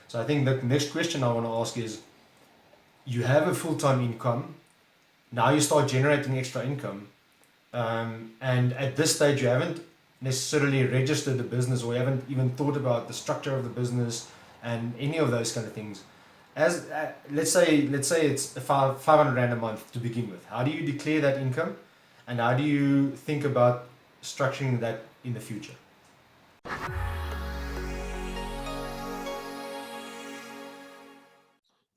So I think the next question I want to ask is, you have a full-time income, now you start generating extra income, and at this stage you haven't necessarily registered the business, or you haven't even thought about the structure of the business and any of those kind of things. As let's say it's 500 rand a month to begin with. How do you declare that income, and how do you think about structuring that in the future?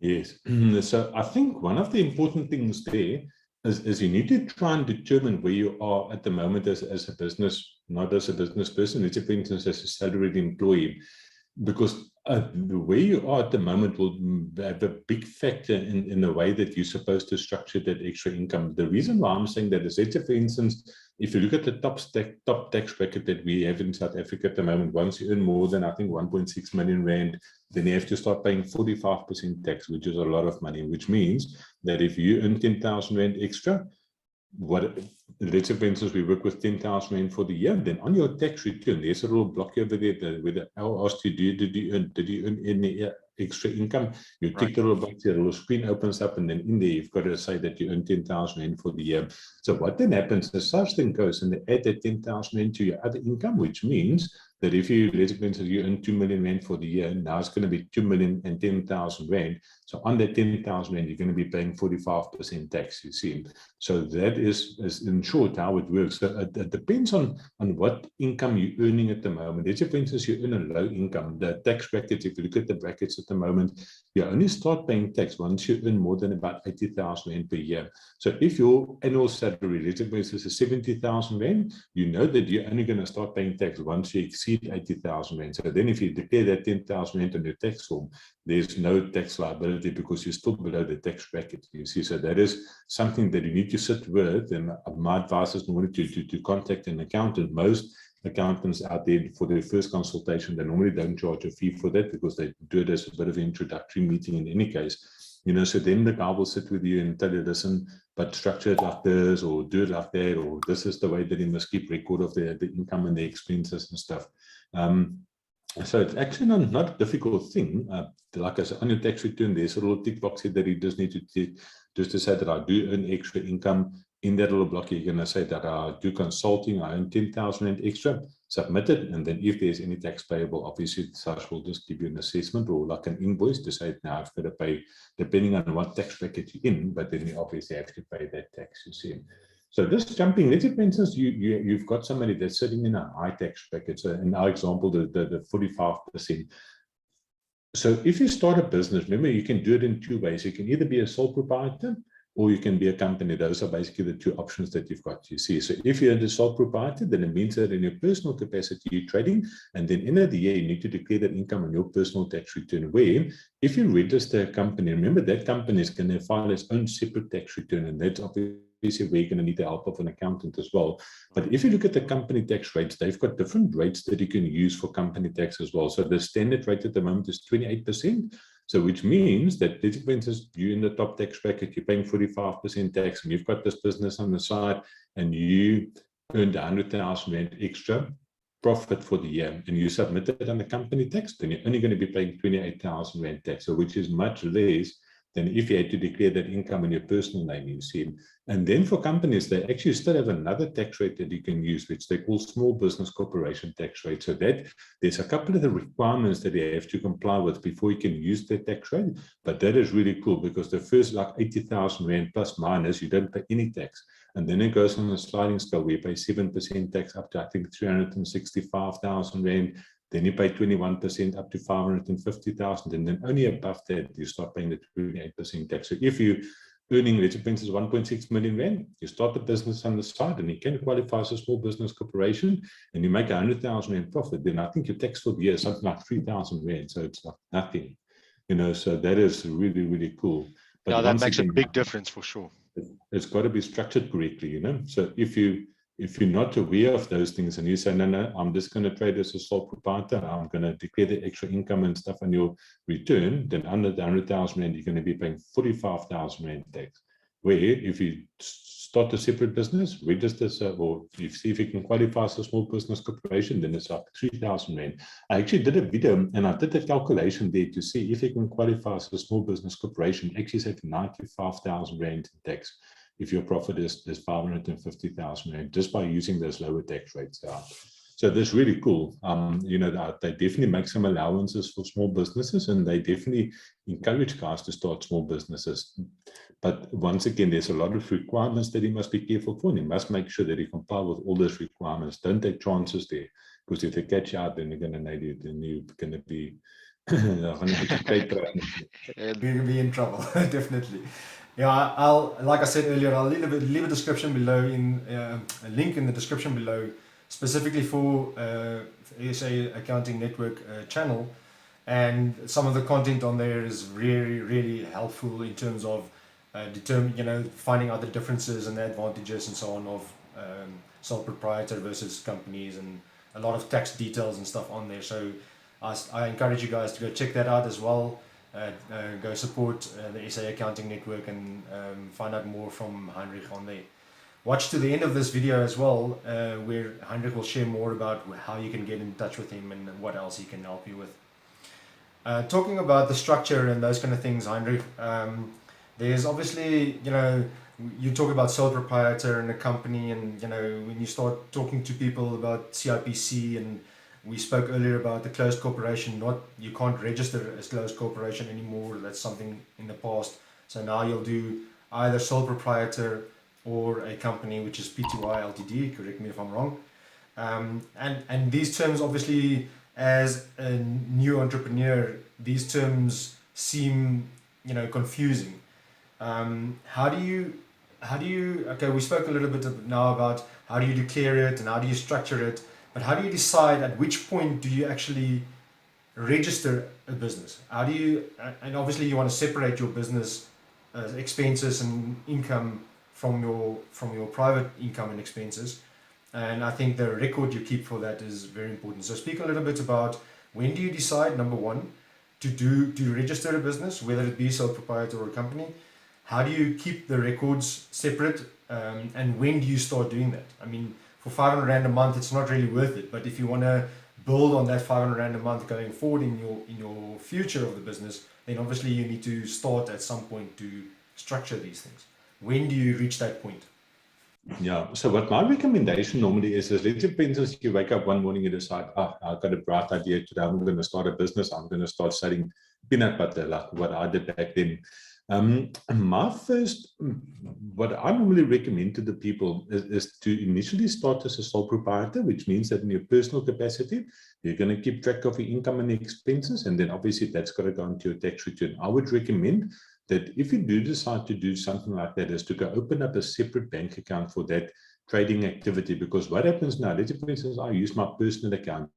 Yes. So I think one of the important things there is you need to try and determine where you are at the moment as a business, not as a business person, it's for instance as a salaried employee, because the way you are at the moment will have a big factor in the way that you're supposed to structure that extra income. The reason why I'm saying that is, let's say, for instance, if you look at the top tax bracket that we have in South Africa at the moment, once you earn more than, I think, 1.6 million rand, then you have to start paying 45% tax, which is a lot of money, which means that if you earn 10,000 rand extra, let's say, for instance, we work with 10,000 rand for the year, then on your tax return, there's a little block over there where the L asks you, did you earn any extra income? You tick the little box, the little screen opens up, and then in there, you've got to say that you earn 10,000 rand for the year. So what then happens is such thing goes and they add that 10,000 rand to your other income, which means that if you, let's say, you earn 2 million rand for the year, now it's going to be 2,010,000 rand. So on that 10,000 rand, you're going to be paying 45% tax, you see. So that is in short how it works. So it depends on what income you're earning at the moment. Let's say, for instance, you earn a low income. The tax brackets, if you look at the brackets at the moment, you only start paying tax once you earn more than about 80,000 rand per year. So if your annual salary, let's say, for instance, is 70,000 rand, you know that you're only going to start paying tax once you exceed 80,000 rand. So then if you declare that 10,000 rand on your tax form, there's no tax liability because you're still below the tax bracket, you see. So that is something that you need to sit with, and my advice is normally to contact an accountant. Most accountants out there, for their first consultation, they normally don't charge a fee for that because they do it as a bit of an introductory meeting in any case. You know, so then the guy will sit with you and tell you, listen, but structure it like this, or do it like that, or this is the way that you must keep record of the income and the expenses and stuff. So it's actually not a difficult thing. Like I said, on your tax return, there's a little tick box here that you just need to tick, just to say that I do earn extra income. In that little block, you're going to say that I do consulting, I earn 10,000 rand extra, submit it, and then if there's any tax payable, obviously SARS will just give you an assessment or like an invoice to say, now I've got to pay, depending on what tax bracket you're in, but then you obviously have to pay that tax, you see. So just jumping, let's say, for instance, you've got somebody that's sitting in a high tax bracket. So in our example, the 45%. So if you start a business, remember, you can do it in two ways. You can either be a sole proprietor or you can be a company. Those are basically the two options that you've got, you see. So if you're the sole proprietor, then it means that in your personal capacity, you're trading, and then end of the year, you need to declare that income on your personal tax return, where if you register a company, remember that company is going to file its own separate tax return, and that's obviously where you're going to need the help of an accountant as well. But if you look at the company tax rates, they've got different rates that you can use for company tax as well. So the standard rate at the moment is 28%. So which means that, for instance, you're in the top tax bracket, you're paying 45% tax, and you've got this business on the side, and you earned 100,000 rand extra profit for the year, and you submit it on the company tax, then you're only going to be paying 28,000 rand tax, so which is much less than if you had to declare that income in your personal name, you see. And then for companies, they actually still have another tax rate that you can use, which they call small business corporation tax rate. So that there's a couple of the requirements that you have to comply with before you can use the tax rate. But that is really cool because the first like 80,000 rand plus minus, you don't pay any tax. And then it goes on a sliding scale where you pay 7% tax up to, I think, 365,000 rand. Then you pay 21% up to 550,000, and then only above that you start paying the 28% tax. So if you earning, let's say, 1.6 million rand, you start the business on the side, and you can qualify as a small business corporation, and you make 100,000 rand profit, then I think your tax for the year is something like 3,000 rand. So it's like nothing, you know. So that is really, really cool. But yeah, that makes a big difference for sure. It's got to be structured correctly, you know. So if you're not aware of those things and you say, no, I'm just going to trade as a sole proprietor, I'm going to declare the extra income and stuff on your return, then under the 100,000 rand, you're going to be paying 45,000 rand tax. Where if you start a separate business, register, or see if you can qualify as a small business corporation, then it's like 3,000 Rand. I actually did a video and I did a calculation there to see if you can qualify as a small business corporation, actually save 95,000 Rand in tax if your profit is 550,000 Rand, just by using those lower tax rates out. So that's really cool. You know, they definitely make some allowances for small businesses, and they definitely encourage guys to start small businesses. But once again, there's a lot of requirements that you must be careful for, and you must make sure that you comply with all those requirements. Don't take chances there, because if they catch you out, then they're going to nail you, then you're going to be We're going to be in trouble, definitely. Yeah, like I said earlier, I'll leave a description below, a link in the description below, specifically for SA Accounting Network channel, and some of the content on there is really helpful in terms of finding out the differences and the advantages and so on of sole proprietor versus companies, and a lot of tax details and stuff on there. So I encourage you guys to go check that out as well. Go support the SA Accounting Network and find out more from Heinrich on there. Watch to the end of this video as well, where Heinrich will share more about how you can get in touch with him and what else he can help you with. Talking about the structure and those kind of things, Heinrich, there's obviously, you talk about sole proprietor in a company, and, when you start talking to people about CIPC, and we spoke earlier about the closed corporation, you can't register as closed corporation anymore. That's something in the past. So now you'll do either sole proprietor or a company which is Pty Ltd, correct me if I'm wrong. And these terms, obviously, as a new entrepreneur, these terms seem, confusing. How do you, okay, we spoke a little bit now about how do you declare it and how do you structure it, but how do you decide at which point do you actually register a business? How do you, and obviously you want to separate your business expenses and income from your private income and expenses, and I think the record you keep for that is very important. So speak a little bit about when do you decide, number one, to register a business, whether it be sole proprietor or a company. How do you keep the records separate, and when do you start doing that? I mean, for 500 Rand a month, it's not really worth it, but if you want to build on that 500 Rand a month going forward in your future of the business, then obviously you need to start at some point to structure these things. When do you reach that point? Yeah, so what my recommendation normally is let's say, for instance, you wake up one morning and decide, I've got a bright idea today, I'm going to start a business, I'm going to start selling peanut butter, like what I did back then. What I normally recommend to the people is to initially start as a sole proprietor, which means that in your personal capacity, you're going to keep track of your income and expenses, and then obviously that's got to go into your tax return. I would recommend that if you do decide to do something like that, is to go open up a separate bank account for that trading activity. Because what happens now, let's say, for instance, I use my personal account,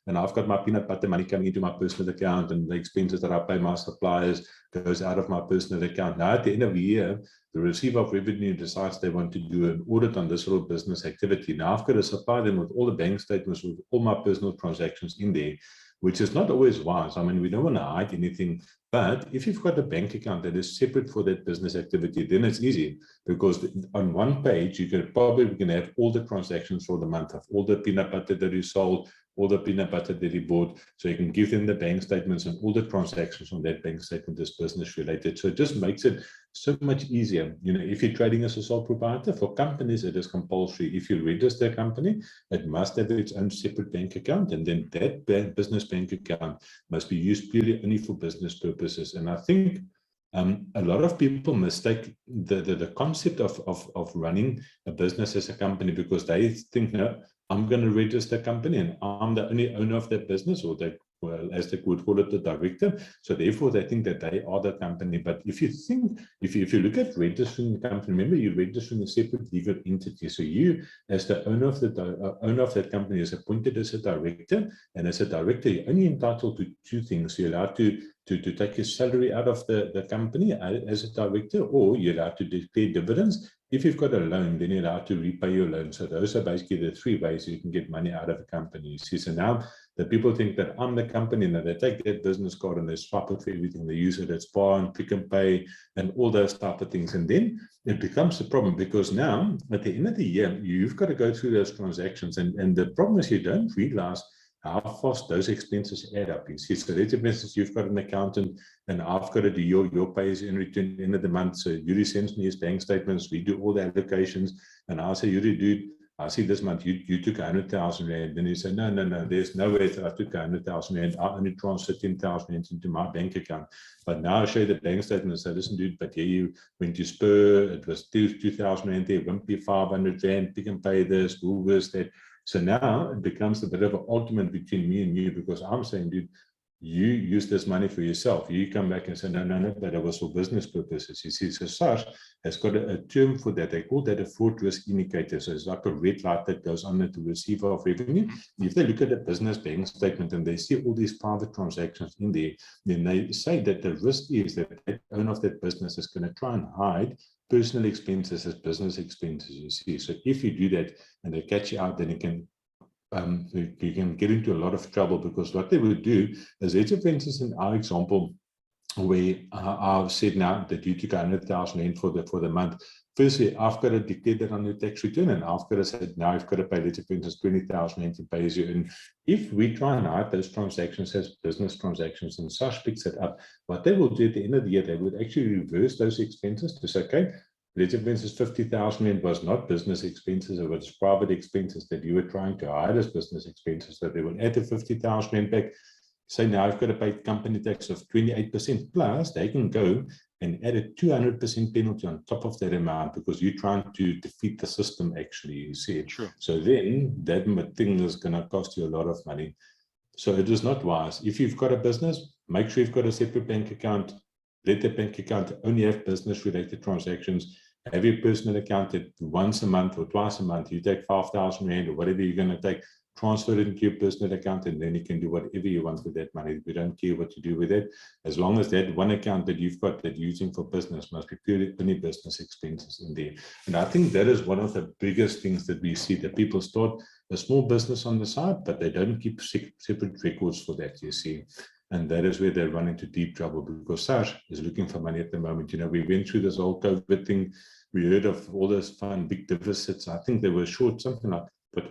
and I've got my peanut butter money coming into my personal account, and the expenses that I pay my suppliers goes out of my personal account. Now, at the end of the year, the receiver of revenue decides they want to do an audit on this little business activity. Now, I've got to supply them with all the bank statements, with all my personal transactions in there, which is not always wise. I mean, we don't want to hide anything, but if you've got a bank account that is separate for that business activity, then it's easy, because on one page, you can probably have all the transactions for the month of all the peanut butter that you sold, all the peanut butter that you bought, so you can give them the bank statements, and all the transactions on that bank statement is business related. So it just makes it so much easier. If you're trading as a sole proprietor, for companies, it is compulsory. If you register a company, it must have its own separate bank account, and then that business bank account must be used purely only for business purposes. And I think a lot of people mistake the concept of running a business as a company, because they think, no, I'm going to register a company and I'm the only owner of that business, or that, well, as they would call it, the director. So therefore, they think that they are the company. But if you look at registering the company, remember, you're registering a separate legal entity. So you, as the owner of that company, is appointed as a director, and as a director, you're only entitled to two things. You're allowed to take your salary out of the company as a director, or you're allowed to declare dividends If you've got a loan, then you're allowed to repay your loan. So those are basically the 3 ways you can get money out of a company. You see, so now the people think that I'm the company, now they take that business card and they swap it for everything. They use it as Spar, Pick and Pay, and all those type of things. And then it becomes a problem because now at the end of the year, you've got to go through those transactions. And the problem is you don't realize how fast those expenses add up. You see, so let's say, for instance, you've got an accountant and I've got to do your pays in return at the end of the month. So Yuri sends me his bank statements. We do all the allocations. And I'll say, Yuri, dude, I see this month you took 100,000 rand. Then you say, no, there's no way that I took 100,000 rand. I only transferred 10,000 rand into my bank account. But now I show you the bank statement and say, listen, dude, but here you went to Spur, it was 2,000 rand there, Wimpy 500 rand, Pick and Pay this, Woolworths that. So now it becomes a bit of an argument between me and you because I'm saying, dude, you use this money for yourself. You come back and say, no, but it was for business purposes. You see, so SARS has got a term for that. They call that a fraud risk indicator. So it's like a red light that goes on to receiver of revenue. If they look at the business bank statement and they see all these private transactions in there, then they say that the risk is that the owner of that business is going to try and hide personal expenses as business expenses, you see. So if you do that and they catch you out, then you can get into a lot of trouble because what they would do is, let's say, for instance, in our example, where I've said now that you took 100,000 rand for the month. Firstly, I've got to declare that on your tax return, and I've got to say now I've got to pay, let's say, for instance, 20,000 rand to pay as you earn. If we try and hide those transactions as business transactions and SARS picks it up, what they will do at the end of the year, they would actually reverse those expenses to say, okay, let's say, for instance, 50,000 rand was not business expenses, it was private expenses that you were trying to hide as business expenses, so they will add the 50,000 rand back. Say now I've got to pay company tax of 28%, plus they can go and add a 200% penalty on top of that amount because you're trying to defeat the system, actually, you see. Sure. So then that thing is going to cost you a lot of money. So it is not wise. If you've got a business, make sure you've got a separate bank account. Let the bank account only have business-related transactions. Have your personal account that once a month or twice a month, you take 5,000 rand or whatever you're going to take, transfer it into your personal account, and then you can do whatever you want with that money. We don't care what you do with it. As long as that one account that you've got that you're using for business must be purely only business expenses in there. And I think that is one of the biggest things that we see, that people start a small business on the side, but they don't keep separate records for that, you see. And that is where they run into deep trouble because SARS is looking for money at the moment. You know, we went through this whole COVID thing. We heard of all those fun big deficits. I think they were short something like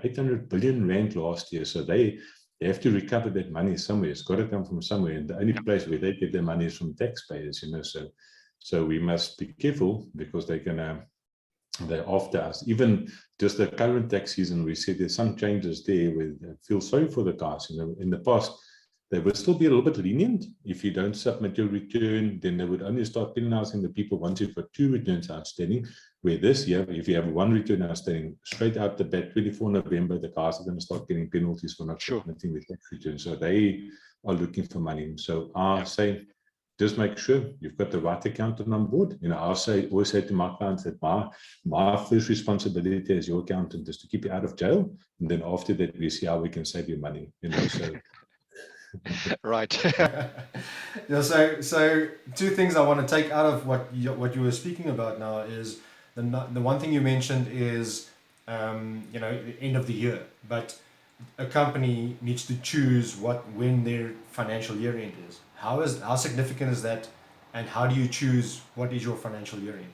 800 billion rand last year. So they have to recover that money somewhere. It's got to come from somewhere. And the only place where they get their money is from taxpayers, you know. So we must be careful because they're after us. Even just the current tax season, we see there's some changes there where I feel sorry for the guys. You know, in the past, they would still be a little bit lenient. If you don't submit your return, then they would only start penalizing the people once you've got 2 returns outstanding. Where this year, if you have 1 return outstanding, straight out the bat, 24 November, the guys are going to start getting penalties for not submitting the tax return. So they are looking for money. So I say, just make sure you've got the right accountant on board. You know, always say to my clients that my first responsibility as your accountant is to keep you out of jail. And then after that, we see how we can save you money. You know, so. Right. Yeah, so 2 things I want to take out of what you were speaking about now is the one thing you mentioned is you know, the end of the year, but a company needs to choose when their financial year end is. How significant is that, and how do you choose what is your financial year end?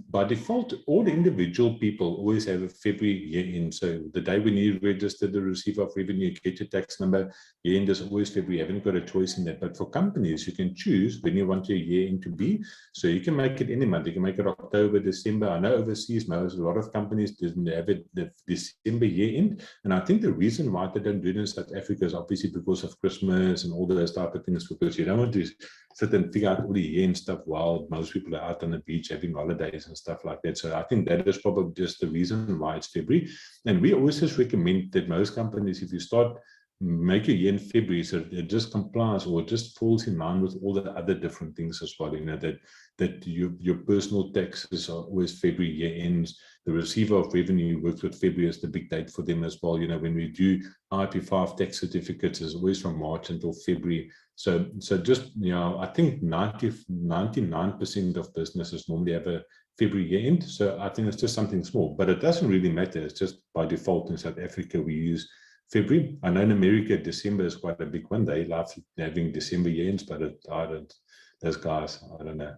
By default, all individual people always have a February year end. So the day when you register the receiver of revenue, you get your tax number, year end is always February. You haven't got a choice in that. But for companies, you can choose when you want your year end to be. So you can make it any month. You can make it October, December. I know overseas, a lot of companies didn't have it the December year end. And I think the reason why they don't do it in South Africa is obviously because of Christmas and all those type of things, because you don't want to sit and figure out all the year end stuff while most people are out on the beach having holidays and stuff like that. So I think that is probably just the reason why it's February. And we always just recommend that most companies, if you start make a year in February, so it just complies or it just falls in line with all the other different things as well. You know, that your personal taxes are always February year ends. the receiver of revenue works with February as the big date for them as well. When we do IP5 tax certificates, it's always from March until February. So just, I think 99% of businesses normally have a February year end. So I think it's just something small, but it doesn't really matter. It's just by default in South Africa, we use February. I know in America, December is quite a big one. They love having December year ends, but I don't, those guys, I don't know.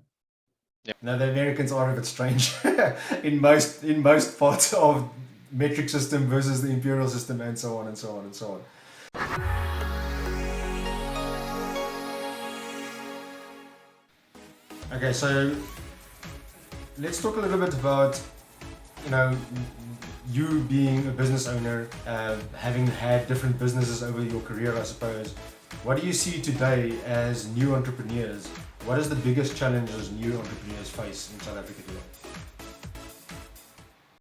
No, the Americans are a bit strange in most parts of metric system versus the imperial system, and so on and so on and so on. Okay, so let's talk a little bit about, you being a business owner, having had different businesses over your career, I suppose. What do you see today as new entrepreneurs? What is the biggest challenges new entrepreneurs face in South Africa today?